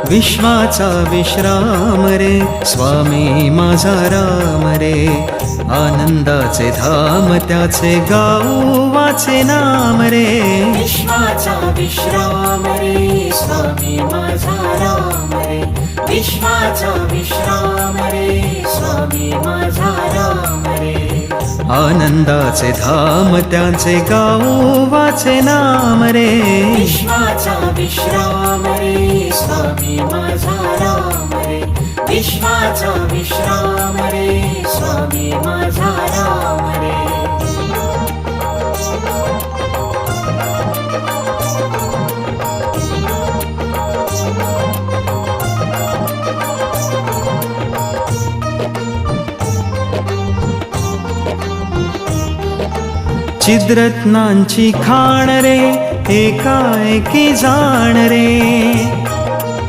विश्वाचा विश्राम रे स्वामी माझा राम रे आनंदाचे धाम त्याचे गाऊ वाचे नाम रे विश्वाचा विश्राम रे स्वामी माझा राम रे विश्वाचा विश्राम रे स्वामी माझा राम रे आनंदाचे धाम त्याचे गाऊ वाचे नाम रे विश्वाचा विश्राम रे स्वामी माझा राम रे विश्वाचा विश्राम रे स्वामी माझा राम रे चिद्रत्नांची खाण रे एकाएकी जाण रे